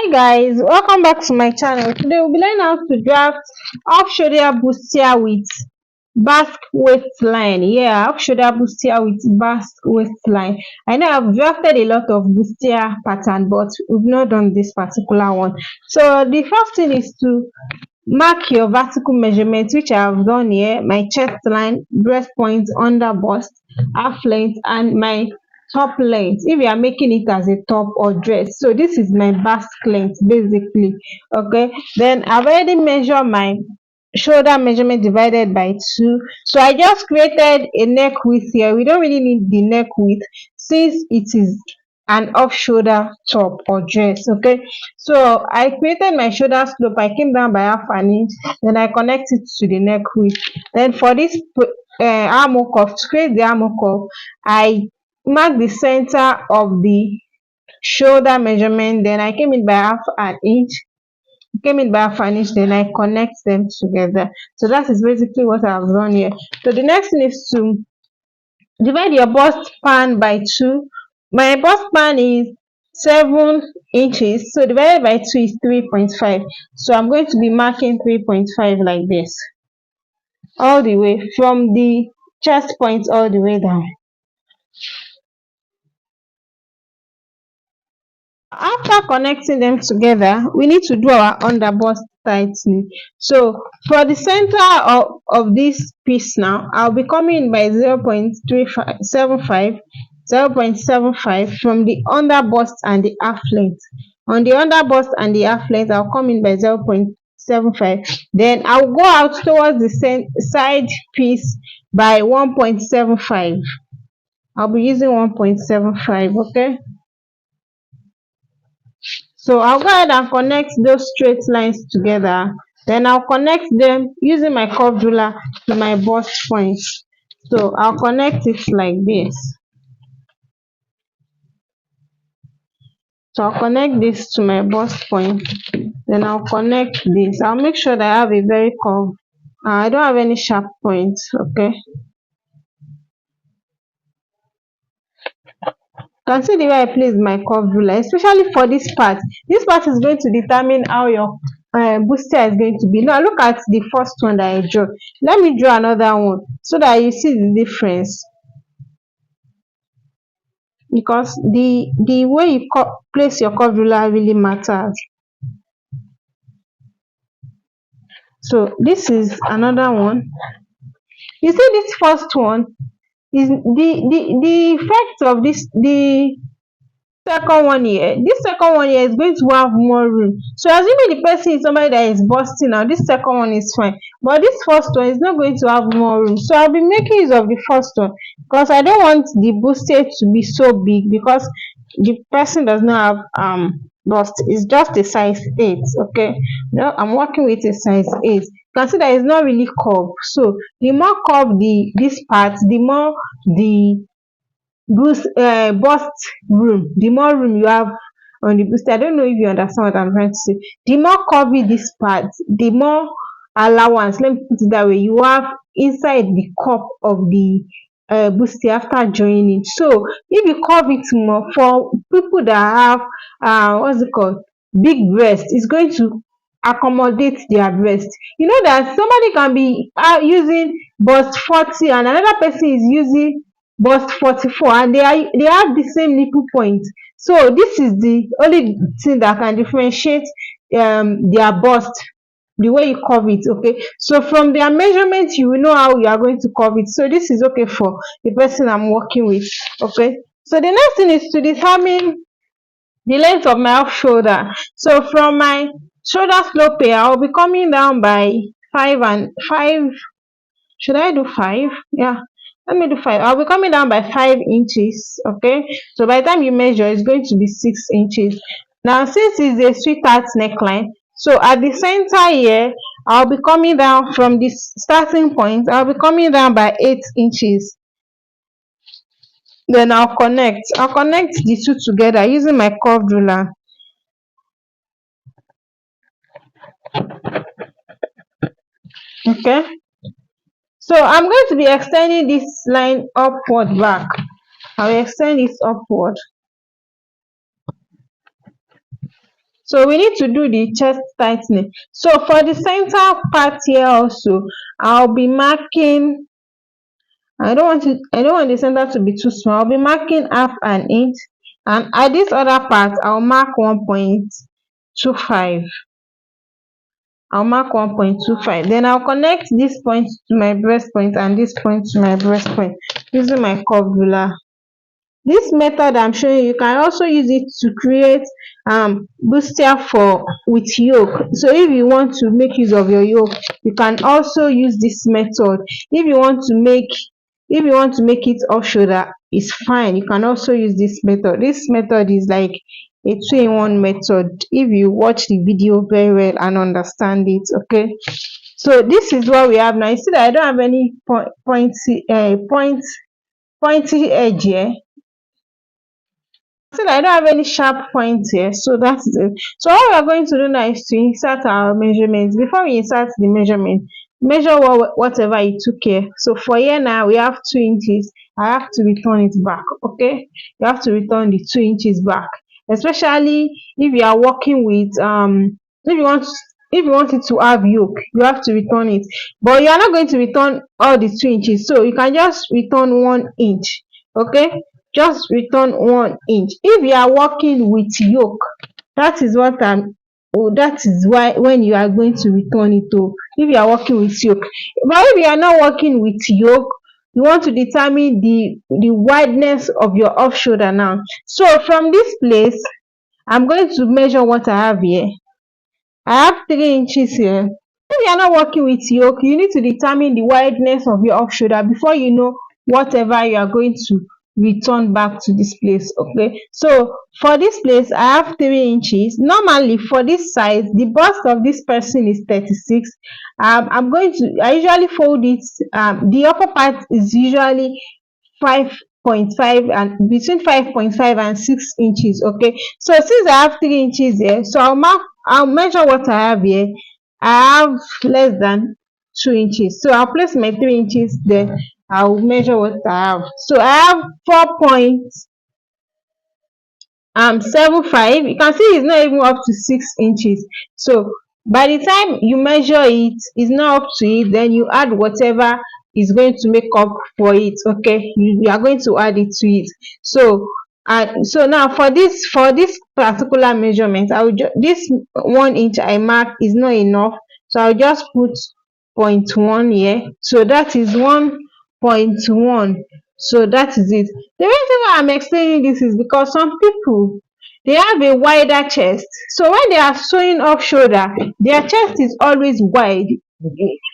Hi guys, welcome back to my channel. Today we'll be learning how to draft off shoulder bustier with basque waistline. Yeah, off shoulder bustier with basque waistline. I know I've drafted a lot of bustier pattern, but we've not done this particular one. So the first thing is to mark your vertical measurement, which I have done here: my chest line, breast point, under bust, half length, and my top length if you are making it as a top or dress. So this is my basque length basically. Okay, then I've already measured my shoulder measurement divided by 2. So I just created a neck width here. We don't really need the neck width since it is an off shoulder top or dress. Okay, so I created my shoulder slope. I came down by half an inch, then I connect it to the neck width. Then for this armhole cuff, to create the armhole cuff, I mark the center of the shoulder measurement, then I came in by half an inch, then I connect them together. So that is basically what I've done here. So the next thing is to divide your bust span by 2. My bust span is 7 inches, so divided by 2 is 3.5. So I'm going to be marking 3.5 like this, all the way from the chest point all the way down. After connecting them together, we need to do our underbust tightening. So for the center of this piece now, I'll be coming in by 0.75 from the underbust and the half length. On the underbust and the half length, I'll come in by 0.75. Then I'll go out towards the side piece by 1.75. I'll be using 1.75. Okay. So I'll go ahead and connect those straight lines together. Then I'll connect them using my curved ruler to my bust point. So I'll connect it like this. So I'll connect this to my bust point. Then I'll connect this. I'll make sure that I have a very curved. I don't have any sharp points. Okay. You can see the way I place my curved ruler, especially for this part. This part is going to determine how your bustier is going to be. Now look at the first one that I drew. Let me draw another one so that you see the difference, because the way you place your curved ruler really matters. So this is another one. You see, this first one is the effect of the second one here. This second one here is going to have more room. So assuming the person is somebody that is busting now, this second one is fine, but this first one is not going to have more room. So I'll be making use of the first one because I don't want the bustier to be so big, because the person does not have bust. It's just a size 8. Okay, now I'm working with a size 8. You can see that it's not really curved. So the more curved this part, the more the bust room, the more room you have on the bustier. I don't know if you understand what I'm trying to say. The more curvy this part, the more allowance, let me put it that way, you have inside the cup of the bustier after joining it. So if you curve it more, for people that have what's it called, big breast, it's going to accommodate their breast. You know that somebody can be using bust 40 and another person is using bust 44, and they have the same nipple point. So this is the only thing that can differentiate their bust, the way you curve it. Okay, so from their measurement you will know how you are going to curve it. So this is okay for the person I'm working with. Okay, so the next thing is to determine the length of my off shoulder. So from my shoulder slope here, I'll be coming down by 5. Should I do 5? Yeah, let me do 5. I'll be coming down by 5 inches. Okay, so by the time you measure, it's going to be 6 inches. Now since it's a sweetheart neckline, so at the center here, I'll be coming down from this starting point. I'll be coming down by 8 inches. Then I'll connect the two together using my curved ruler. Okay, so I'm going to be extending this line upward back. I'll extend it upward. So we need to do the chest tightening. So for the center part here also, I'll be marking, I don't want the center to be too small. I'll be marking half an inch, and at this other part I'll mark 1.25. I'll mark 1.25. Then I'll connect this point to my breast point and this point to my breast point using my curved ruler. This method I'm showing you can also use it to create bustier for with yoke. So if you want to make use of your yoke, you can also use this method. If you want to make it off shoulder, it's fine. You can also use this method. This method is like a two-in-one method if you watch the video very well and understand it. Okay, so this is what we have now. You see that I don't have any pointy edge here. See that I don't have any sharp points here, so that's it. So all we are going to do now is to insert our measurements. Before we insert the measurement, measure whatever you took here. So for here now we have 2 inches. I have to return it back. Okay, you have to return the 2 inches back, especially if you are working with if you want it to have yoke, you have to return it, but you are not going to return all the 2 inches, so you can just return 1 inch. Okay, just return 1 inch. If you are working with yoke, that is what I'm that is why when you are going to return it. If you are working with yoke, but if you are not working with yoke, you want to determine the wideness of your off shoulder now. So from this place I'm going to measure what I have here. I have 3 inches here. If you are not working with yoke, you need to determine the wideness of your off shoulder before you know whatever you are going to return back to this place. Okay, so for this place I have 3 inches. Normally for this size, the bust of this person is 36. I usually fold it. The upper part is usually 5.5 and between 5.5 and 6 inches. Okay, so since I have 3 inches here, so I'll measure what I have here. I have less than 2 inches, so I'll place my 3 inches there. I'll measure what I have. So I have 4.75. You can see it's not even up to 6 inches. So by the time you measure it, it's not up to it, then you add whatever is going to make up for it. Okay, you are going to add it to it. So so now for this particular measurement, I will this 1 inch I mark is not enough, so I'll just put 0.1 here. So that is 1.1. So that is it. The reason why I'm explaining this is because some people, they have a wider chest. So when they are sewing off shoulder, their chest is always wide.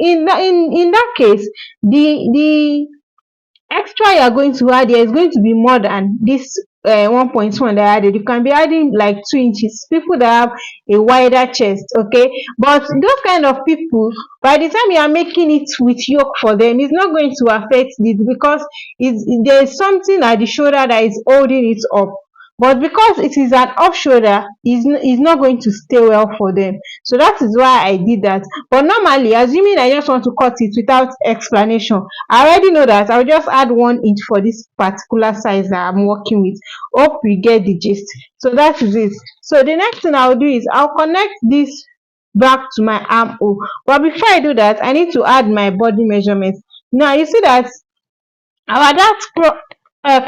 In that case, the extra you are going to add here is going to be more than this 1.1 that I added. You can be adding like 2 inches. People that have a wider chest. Okay, but those kind of people, by the time you are making it with yoke for them, it's not going to affect it because there is something at the shoulder that is holding it up. But because it is an off shoulder, is not going to stay well for them. So that is why I did that. But normally, assuming I just want to cut it without explanation, I already know that I'll just add 1 inch for this particular size that I'm working with. Hope you get the gist. So that is it. So the next thing I'll do is I'll connect this back to my armhole. But before I do that, I need to add my body measurement. Now you see that our dart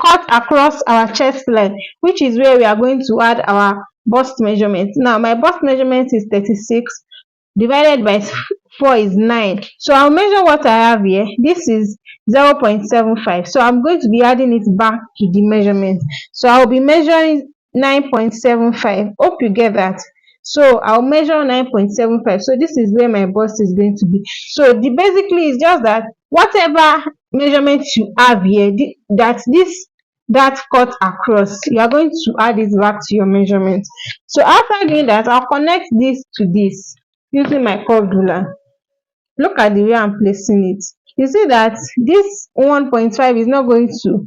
cut across our chest line, which is where we are going to add our bust measurement. Now my bust measurement is 36 divided by 4 is 9. So I'll measure what I have here. This is 0.75. So I'm going to be adding it back to the measurement. So I'll be measuring 9.75. Hope you get that. So I'll measure 9.75. So this is where my bust is going to be. So basically it's just that whatever measurement you have here, that cut across, you are going to add it back to your measurement. So after doing that, I'll connect this to this using my curved ruler. Look at the way I'm placing it. You see that this 1.5 is not going to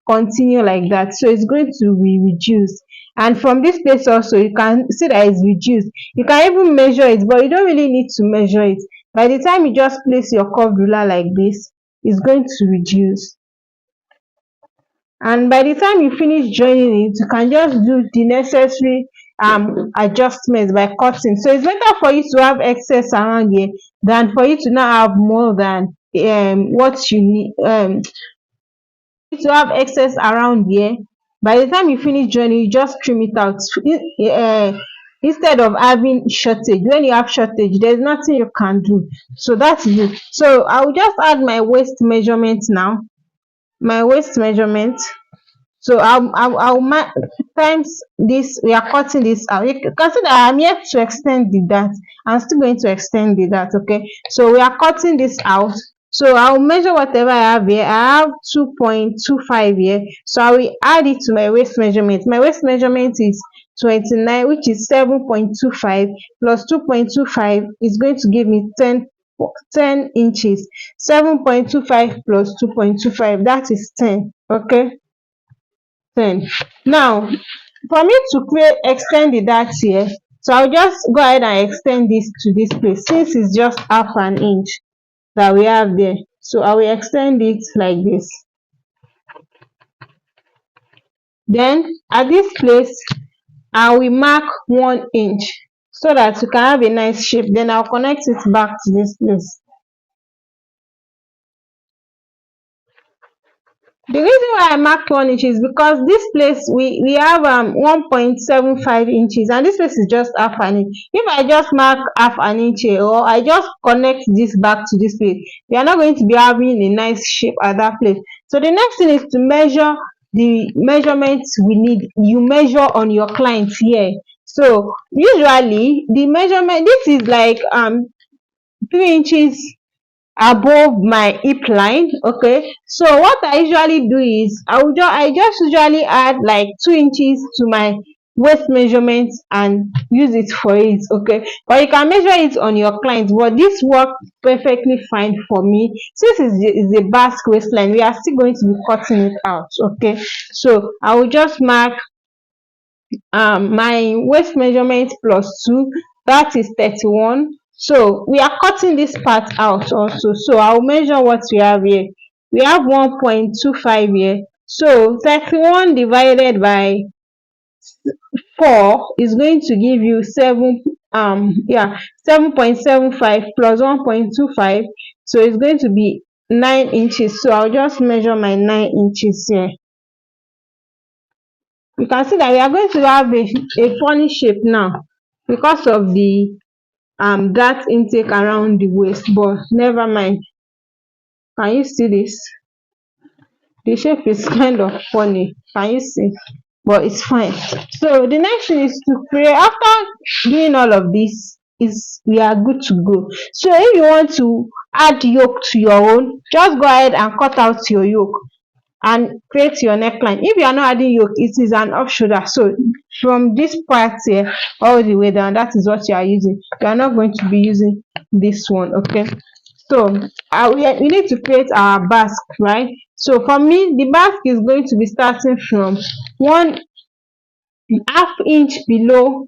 continue like that, so it's going to be reduced. And from this place also, you can see that it's reduced. You can even measure it, but you don't really need to measure it. By the time you just place your curved ruler like this, it's going to reduce. And by the time you finish joining it, you can just do the necessary adjustments by cutting. So it's better for you to have excess around here than for you to not have more than what you need. To have excess around here, by the time you finish joining you just trim it out. Instead of having shortage, when you have shortage there's nothing you can do. So that's it. So I will just add my waist measurement now. My waist measurement, so I'll mark times this. We are cutting this out. You can see that I'm yet to extend the dart. I'm still going to extend the dart. Okay, so we are cutting this out. So I'll measure whatever I have here. I have 2.25 here, so I will add it to my waist measurement. My waist measurement is 29, which is 7.25 plus 2.25 is going to give me 10 inches. 7.25 plus 2.25, that is 10. Okay, 10. Now for me to create extend the dart here, so I'll just go ahead and extend this to this place since it's just half an inch that we have there. So I will extend it like this. Then at this place I will mark 1 inch so that you can have a nice shape. Then I'll connect it back to this place. The reason why I marked 1 inch is because this place we have 1.75 inches and this place is just half an inch. If I just mark half an inch here or I just connect this back to this place, we are not going to be having a nice shape at that place. So the next thing is to measure the measurements we need. You measure on your client here. So usually the measurement, this is like 3 inches above my hip line. Okay, so what I usually do is I just usually add like 2 inches to my waist measurement and use it for it. Okay, but you can measure it on your client, but this works perfectly fine for me since it's a basque waistline. We are still going to be cutting it out. Okay, so I will just mark my waist measurement plus 2, that is 31. So we are cutting this part out also, so I'll measure what we have here. We have 1.25 here, so 31 divided by 4 is going to give you 7.75 plus 1.25, so it's going to be 9 inches. So I'll just measure my 9 inches here. You can see that we are going to have a funny shape now because of the dart intake around the waist, but never mind. Can you see this? The shape is kind of funny. Can you see? But it's fine. So the next thing is to create. After doing all of this, is we are good to go. So if you want to add yoke to your own, just go ahead and cut out your yoke and create your neckline. If you are not adding yoke, it is an off shoulder. So from this part here all the way down, that is what you are using. You are not going to be using this one. Okay, so we need to create our basque, right? So for me the basque is going to be starting from 1/2 inch below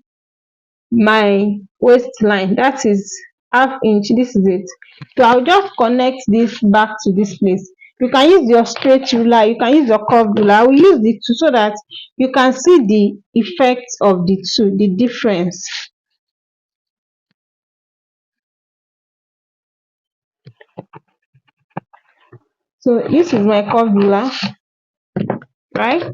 my waistline, that is half inch. This is it. So I'll just connect this back to this place. You can use your straight ruler, you can use your curved ruler. I will use the two so that you can see the effect of the two, the difference. So this is my curved ruler, right?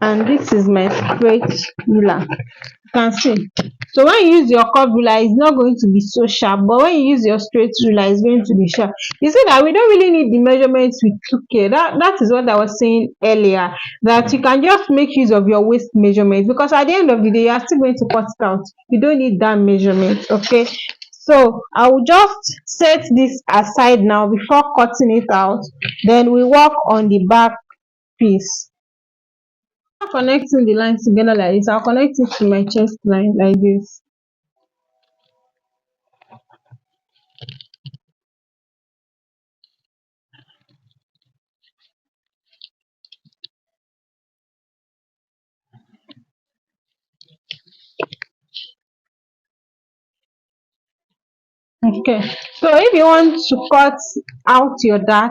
And this is my straight ruler. You can see. So when you use your curved ruler, it's not going to be so sharp, but when you use your straight ruler, it's going to be sharp. You see that we don't really need the measurements we took here. That is what I was saying earlier, that you can just make use of your waist measurement, because at the end of the day you are still going to cut it out. You don't need that measurement. Okay, so I will just set this aside now before cutting it out, then we work on the back piece. Connecting the lines together like this, I'll connect it to my chest line like this. Okay, so if you want to cut out your dart,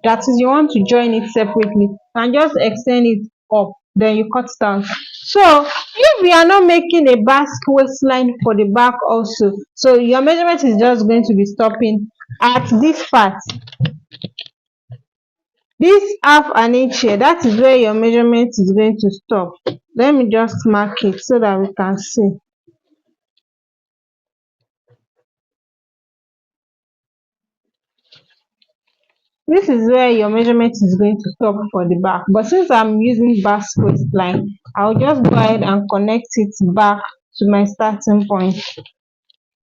that is you want to join it separately, and just extend it up, then you cut it out. So if we are not making a basque waistline for the back also, so your measurement is just going to be stopping at this part, this half an inch here. That is where your measurement is going to stop. Let me just mark it so that we can see. This is where your measurement is going to stop for the back, but since I'm using basque waistline, I'll just go ahead and connect it back to my starting point.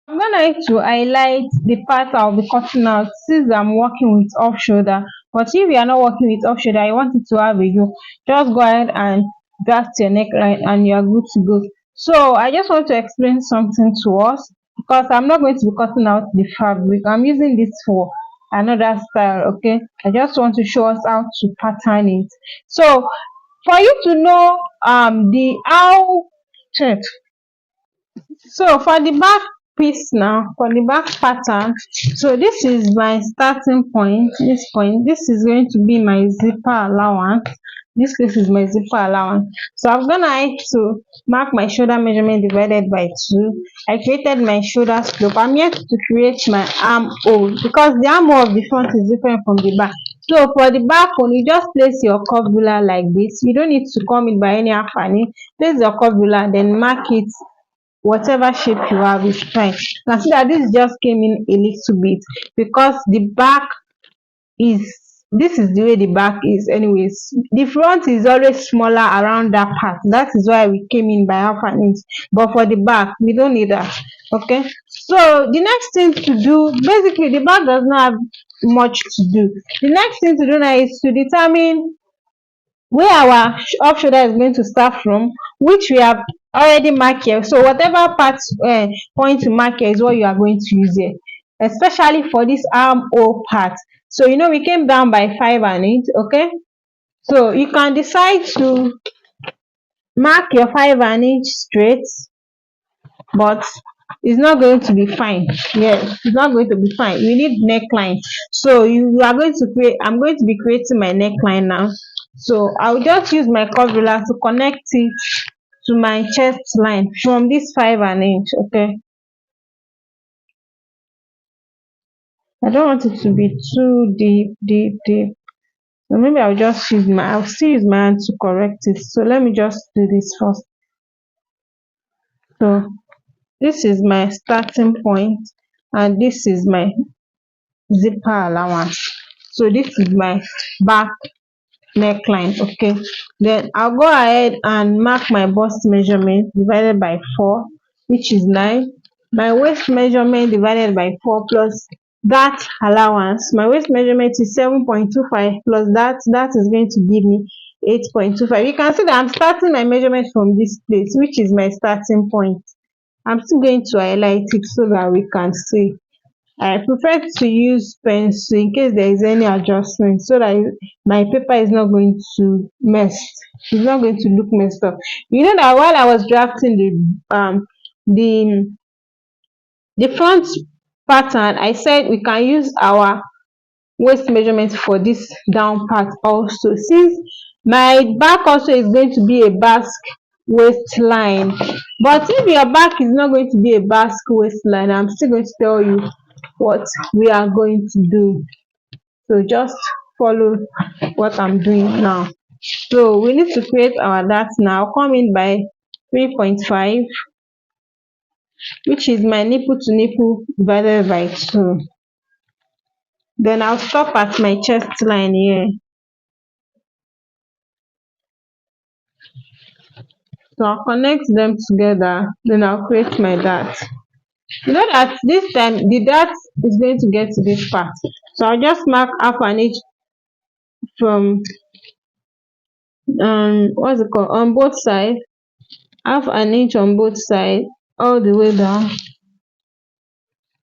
I'm gonna like to highlight the part I'll be cutting out since I'm working with off shoulder. But if you are not working with off shoulder, you want it to have a yoke, just go ahead and draft your neckline and you are good to go. So I just want to explain something to us, because I'm not going to be cutting out the fabric. I'm using this for another style, okay? I just want to show us how to pattern it. So for you to know the how check. So for the back piece now, for the back pattern, so this is my starting point. This is going to be my zipper allowance. This is my zipper allowance. So I'm gonna like to mark my shoulder measurement divided by 2. I created my shoulder slope. I'm yet to create my armhole, because the armhole of the front is different from the back. So for the back one, you just place your curve ruler like this. You don't need to come it by any half an inch. Place your curve ruler, then mark it whatever shape you have is fine. Now see that this just came in a little bit, because the back is, this is the way the back is anyways. The front is always smaller around that part, that is why we came in by half an inch, but for the back we don't need that. Okay, so the next thing to do, basically the back does not have much to do. The next thing to do now is to determine where our off shoulder is going to start from, which we have already marked here. So whatever part point to mark here is what you are going to use here, especially for this armhole part. So you know we came down by 5 and 8. Okay, so you can decide to mark your 5 and inch straight, but it's not going to be fine. Yes, it's not going to be fine. We need neckline. So you are going to create, I'm going to be creating my neckline now. So I'll just use my curve ruler to connect it to my chest line from this 5 and inch. Okay, I don't want it to be too deep. So maybe I'll still use my hand to correct it. So let me just do this first. So this is my starting point, and this is my zipper allowance. So this is my back neckline. Okay, then I'll go ahead and mark my bust measurement divided by 4, which is 9. My waist measurement divided by 4 plus that allowance. My waist measurement is 7.25 plus that is going to give me 8.25. You can see that I'm starting my measurement from this place, which is my starting point. I'm still going to highlight it so that we can see. I prefer to use pencil in case there is any adjustment, so that my paper is not going to it's not going to look messed up. You know that while I was drafting the the front pattern, I said we can use our waist measurement for this down part also, since my back also is going to be a basque waistline. But if your back is not going to be a basque waistline, I'm still going to tell you what we are going to do. So just follow what I'm doing now. So we need to create our dart now. Come in by 3.5, which is my nipple to nipple divided by 2. Then I'll stop at my chest line here. So I'll connect them together, then I'll create my dart. You know that this time the dart is going to get to this part. So I'll just mark half an inch from what's it called, on both sides, half an inch on both sides all the way down.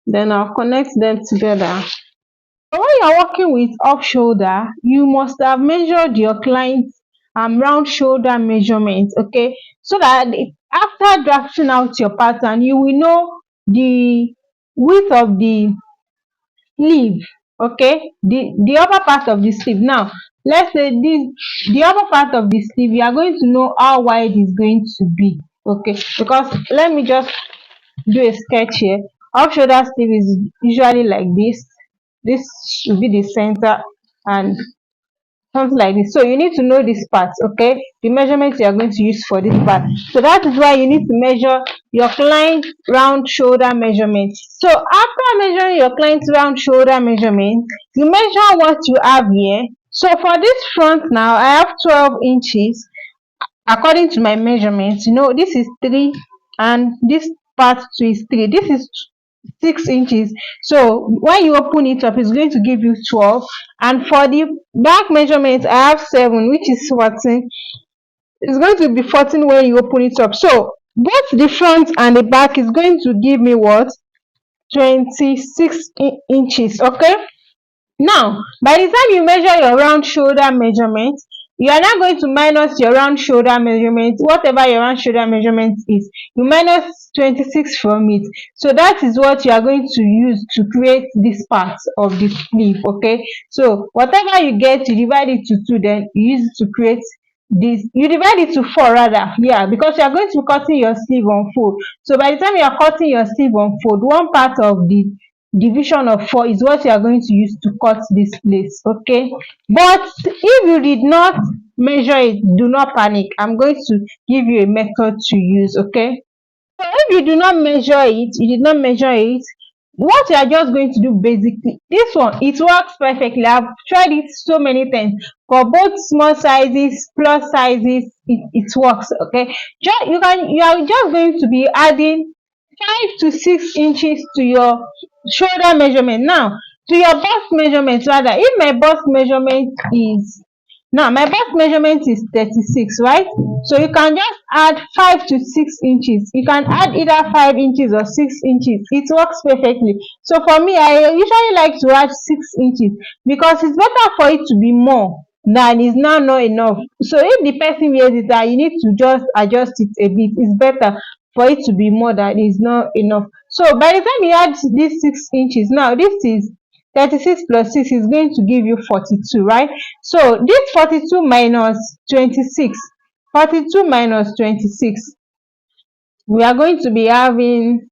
Then I'll connect them together. So when you're working with off shoulder, you must have measured your client's round shoulder measurement, okay, so that after drafting out your pattern, you will know the width of the sleeve Okay, the upper part of the sleeve. Now let's say this, the upper part of the sleeve, you are going to know how wide it's going to be. Okay, because let me just do a sketch here. Off shoulder sleeve is usually like this should be the center, and something like this. So you need to know this part, okay, the measurement you are going to use for this part. So that is why you need to measure your client round shoulder measurement. So after measuring your client's round shoulder measurement, you measure what you have here. So for this front now, I have 12 inches according to my measurement. This is 3, and this part 2 is 3. This is 6 inches. So when you open it up, it's going to give you 12. And for the back measurement, I have 7, which is 14. It's going to be 14 when you open it up. So both the front and the back is going to give me what? 26 inches. Okay. Now, by the time you measure your round shoulder measurement, you are now going to minus your round shoulder measurement, whatever your round shoulder measurement is. You minus 26 from it. So that is what you are going to use to create this part of the sleeve. Okay. So whatever you get, you divide it to 2, then you use it to create this. You divide it to 4 rather. Yeah, because you are going to be cutting your sleeve on fold. So by the time you are cutting your sleeve on fold, one part of the division of 4 is what you are going to use to cut this place. Okay, but if you did not measure it, do not panic. I'm going to give you a method to use. Okay, so if you do not measure it, you did not measure it, what you are just going to do, basically this one, it works perfectly. I've tried it so many times for both small sizes, plus sizes. It works. Okay, you are just going to be adding 5 to 6 inches to your shoulder measurement. Now to your bust measurement, rather, if my bust measurement is, now my bust measurement is 36, right? So you can just add 5 to 6 inches. You can add either 5 inches or 6 inches. It works perfectly. So for me, I usually like to add 6 inches because it's better for it to be more than is now not enough. So if the person wears it and you need to just adjust it a bit, it's better for it to be more than is not enough. So by the time you add this 6 inches, now this is 36 plus 6 is going to give you 42, right? So this 42 minus 26, 42 minus 26, we are going to be having,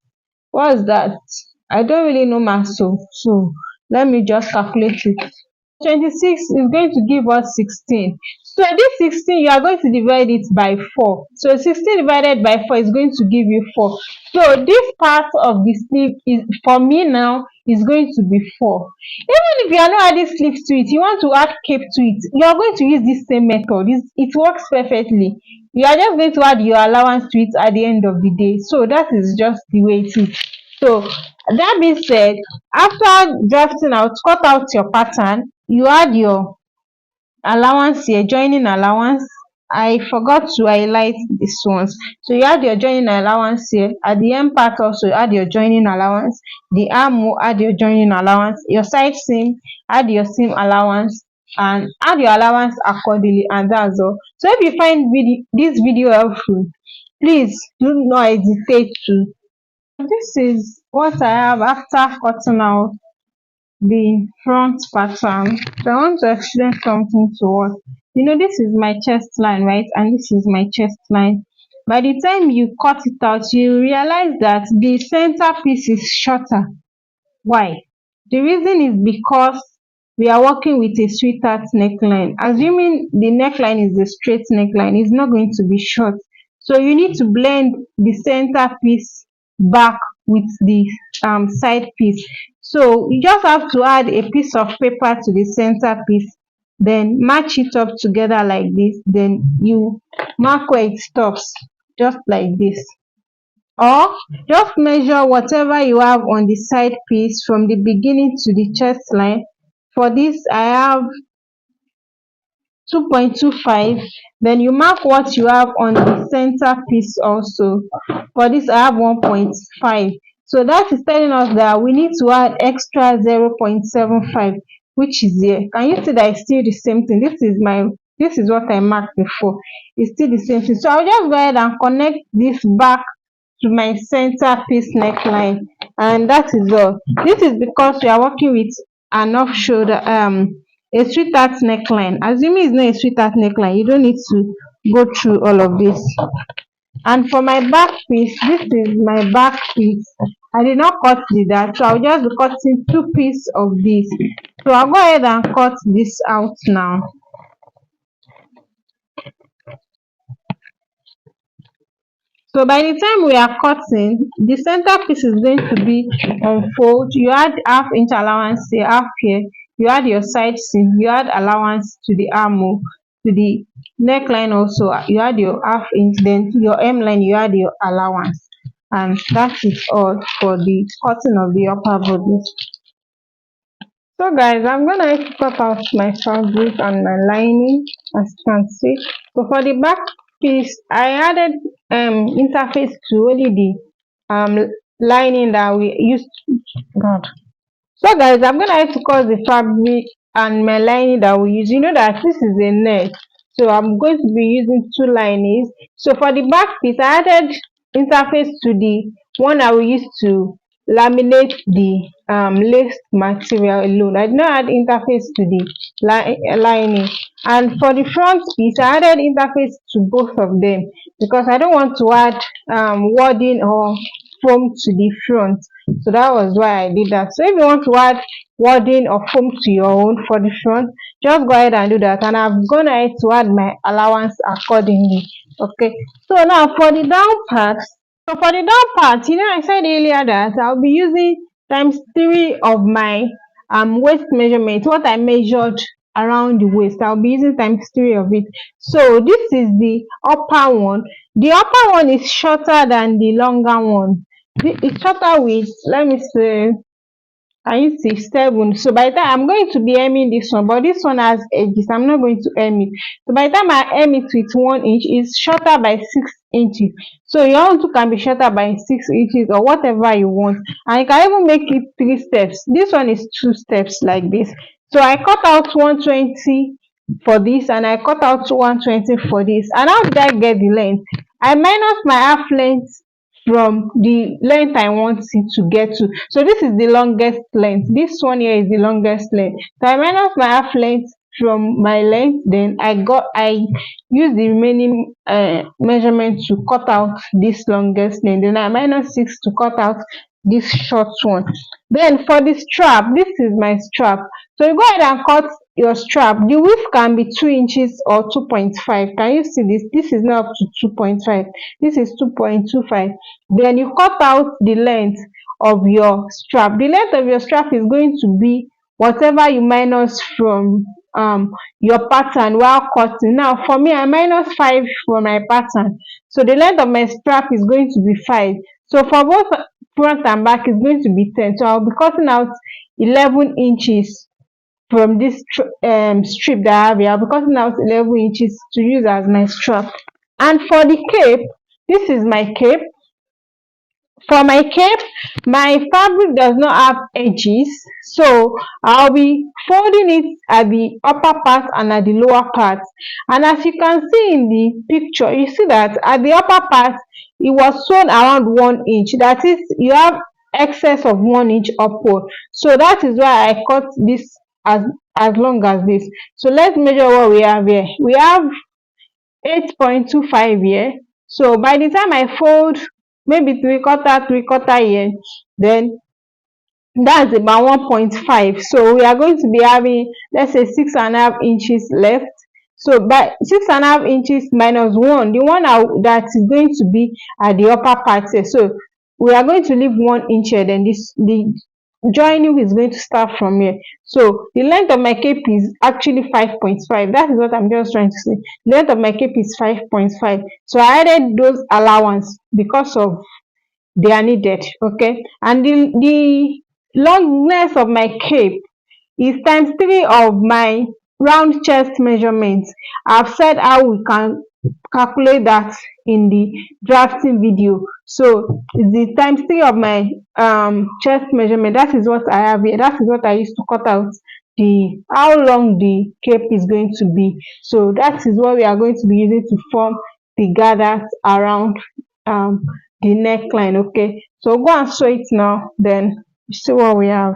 what's that? I don't really know math, so let me just calculate it. 26 is going to give us 16. So this 16, you are going to divide it by 4. So 16 divided by 4 is going to give you 4. So this part of the sleeve is, for me now, is going to be 4. Even if you are not adding sleeve to it, you want to add cape to it, you are going to use this same method. It works perfectly. You are just going to add your allowance to it at the end of the day. So that is just the way it is. So that being said, after drafting out, cut out your pattern, you add your allowance here, joining allowance. I forgot to highlight this ones. So you add your joining allowance here. At the end part also, you add your joining allowance. The armhole, add your joining allowance. Your side seam, add your seam allowance, and add your allowance accordingly, and that's all. So if you find this video helpful, please do not hesitate to. This is what I have after cutting out the front pattern. So I want to explain something to us. This is my chest line, right? And this is my chest line. By the time you cut it out, you realize that the center piece is shorter. Why? The reason is because we are working with a sweetheart neckline. Assuming the neckline is a straight neckline, it's not going to be short. So you need to blend the center piece back with the side piece. So you just have to add a piece of paper to the center piece, then match it up together like this, then you mark where it stops, just like this. Or just measure whatever you have on the side piece from the beginning to the chest line. For this, I have 2.25. Then you mark what you have on the center piece also. For this, I have 1.5. So that is telling us that we need to add extra 0.75, which is here. Can you see that it's still the same thing? This is what I marked before. It's still the same thing. So I'll just go ahead and connect this back to my center piece neckline, and that is all. This is because we are working with an off shoulder, a sweetheart neckline. Assuming it's not a sweetheart neckline, you don't need to go through all of this. And for my back piece, this is my back piece. I did not cut the that, so I'll just be cutting two pieces of this. So I'll go ahead and cut this out now. So by the time we are cutting, the center piece is going to be unfold. You add half inch allowance here, half here. You add your side seam. You add allowance to the armhole, to the neckline also. You add your half inch. Then to your hemline, you add your allowance. And that is all for the cutting of the upper body. So guys, I'm gonna cut out my fabric and my lining, as you can see. So for the back piece, I added interface to only the lining that we used. God. So guys, I'm gonna have to cut the fabric and my lining that we use. You know that this is a net, so I'm going to be using two linings. So for the back piece, I added interface to the one I will use to laminate the lace material alone. I did not add interface to the lining. And for the front piece, I added interface to both of them because I don't want to add wadding or foam to the front. So that was why I did that. So if you want to add wadding or foam to your own for the front, just go ahead and do that. And I've gone ahead to add my allowance accordingly. Okay, so now for the down part. So for the down part, you know, I said earlier that I'll be using times 3 of my waist measurement, what I measured around the waist. I'll be using times 3 of it. So this is the upper one. The upper one is shorter than the longer one. It's shorter with, let me say, I use 7. So by the time I'm going to be hemming this one, but this one has edges, I'm not going to hem it. So by the time I hem it with 1 inch, it's shorter by 6 inches. So your own too can be shorter by 6 inches or whatever you want. And you can even make it 3 steps. This one is 2 steps like this. So I cut out 120 for this and I cut out 120 for this. And how did I get the length? I minus my half length from the length I want it to get to. So this is the longest length. This one here is the longest length. So I minus my half length from my length, then I use the remaining measurement to cut out this longest length. Then I minus 6 to cut out this short one. Then for the strap, this is my strap. So you go ahead and cut your strap. The width can be 2 inches or 2.5. Can you see this? This is not up to 2.5. This is 2.25. Then you cut out the length of your strap. The length of your strap is going to be whatever you minus from your pattern while cutting. Now for me, I minus 5 from my pattern. So the length of my strap is going to be 5. So for both front and back is going to be 10. So I'll be cutting out 11 inches from this strip that I have here. I'll be cutting out 11 inches to use as my strap. And for the cape, this is my cape. For my cape, my fabric does not have edges, so I'll be folding it at the upper part and at the lower part. And as you can see in the picture, you see that at the upper part it was sewn around 1 inch. That is, you have excess of 1 inch upward. So that is why I cut this as long as this. So let's measure what we have here. We have 8.25 here. So by the time I fold maybe 3/4 here, then that's about 1.5. So we are going to be having, let's say, 6.5 inches left. So by 6.5 inches minus 1, the one that is going to be at the upper part here. So we are going to leave 1 inch here. Then the joining is going to start from here. So the length of my cape is actually 5.5. That is what I'm just trying to say. The length of my cape is 5.5. So I added those allowance because of they are needed. Okay, and the longness of my cape is times 3 of my round chest measurement. I've said how we can calculate that in the drafting video. So it's the times 3 of my chest measurement. That is what I have here. That is what I used to cut out the how long the cape is going to be. So that is what we are going to be using to form the gathers around the neckline. Okay, so go and sew it now, then you see what we have.